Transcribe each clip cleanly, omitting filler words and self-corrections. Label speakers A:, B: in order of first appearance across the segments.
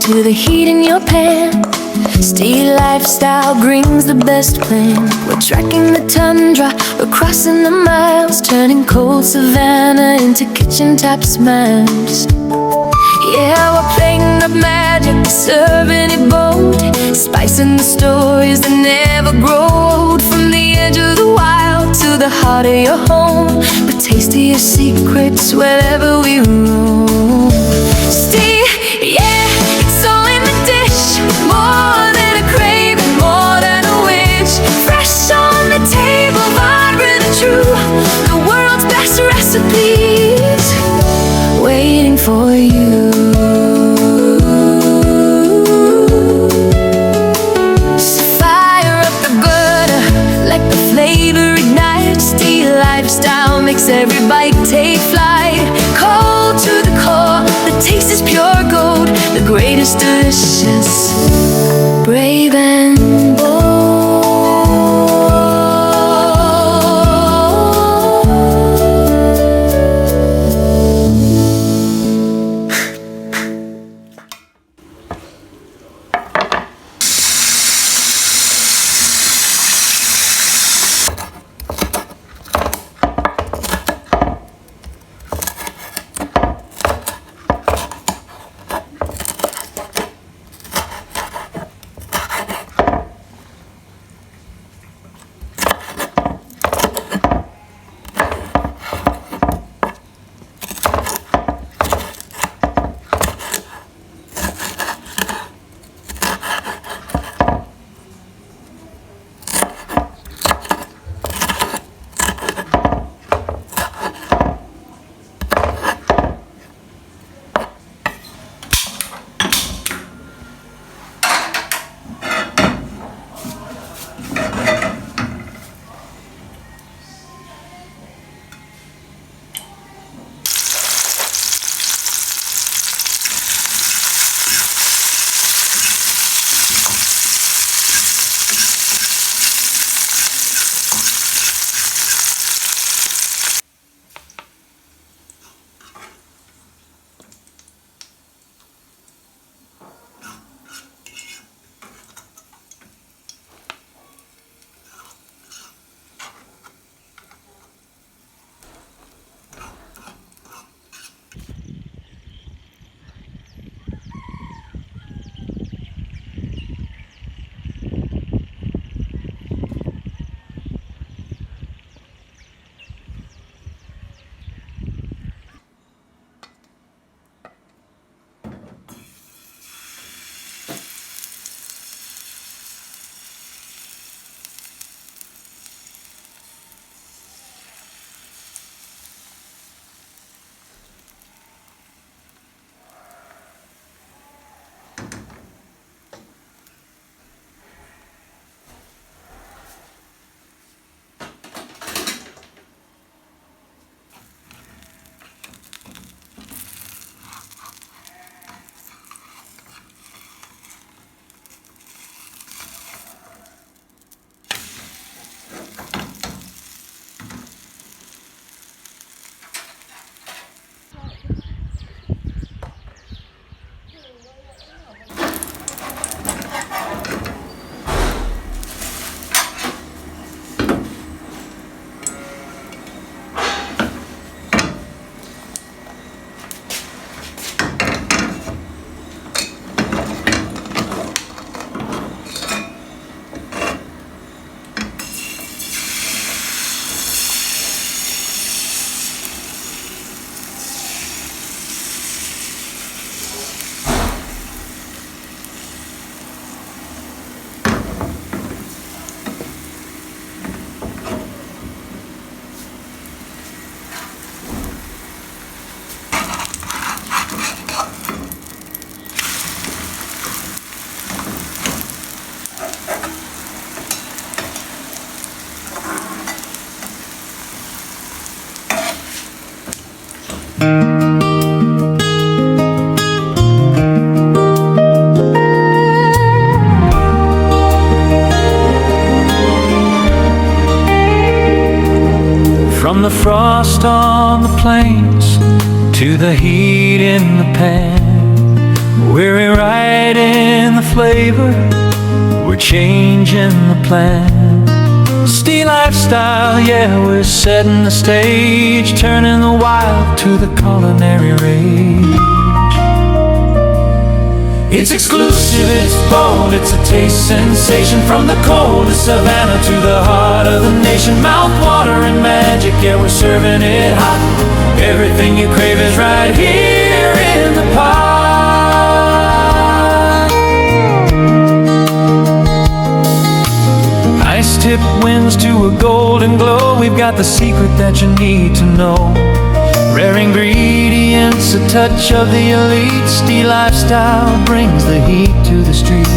A: to the heat in your pan. Steel lifestyle brings the best plan. We're tracking the tundra, we're crossing the miles, turning cold savanna into kitchen top smiles. Yeah, we're playing up magic, serving it bold, spicing the stories that never grow old. From the edge of the wild to the heart of your home, the taste of your secrets wherever we roam. Stay, yeah, it's all in the dish. More than a craving, more than a wish. Fresh on the table, vibrant and true. The world's best recipes waiting for you. So fire up the butter, let the flavor ignite. Steel lifestyle makes every bite take flight. Cold to the core, the taste is pure gold. The greatest delicious, brave and bold.
B: From the frost on the plains to the heat in the pan, We're rewriting the flavor, we're changing the plan. Steam lifestyle, yeah, we're setting the stage, turning the wild to the culinary rage. It's exclusive, it's bold, it's a taste sensation. From the coldest savanna to the heart of the nation. Mouth-watering magic, yeah, we're serving it hot. Everything you crave is right here in the pot. Ice-tip winds to a golden glow. We've got the secret that you need to know. Rare ingredients, a touch of the elite. Steam lifestyle brings the heat to the streets.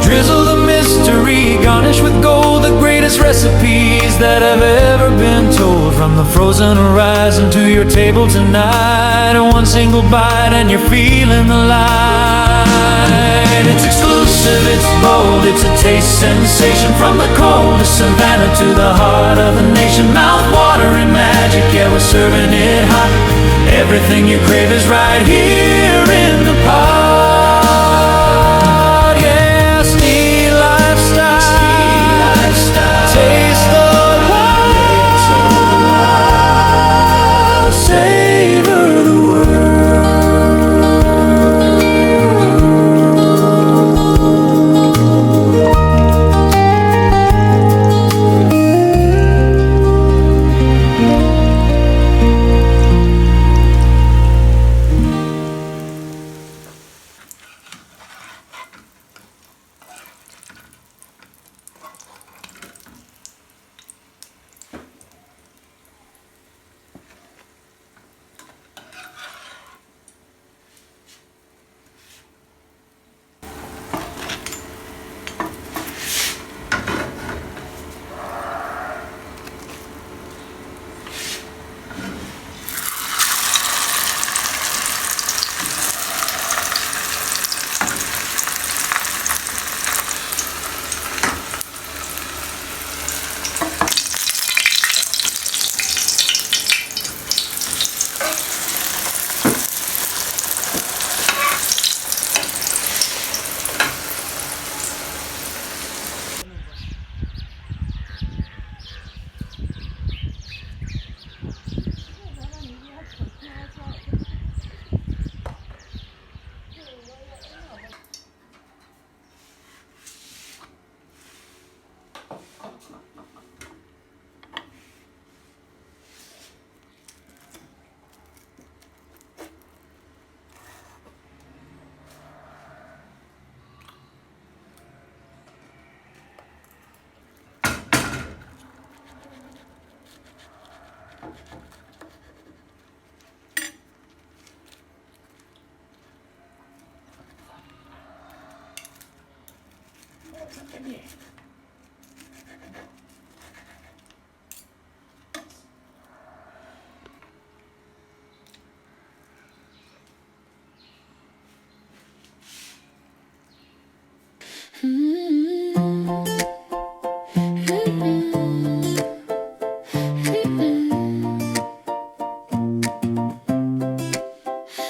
B: Drizzle the mystery, garnish with gold, the greatest recipes that have ever been told. From the frozen horizon to your table tonight, one single bite and you're feeling the light. It's exclusive, it's bold, it's a taste sensation. From the coldest savanna to the heart of the nation. Mouth-watering magic, yeah, we're serving it hot. Everything you crave is right here in the pot. Yeah, steam lifestyle, taste the wild, savor the world.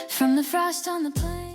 A: From the frost on the plain.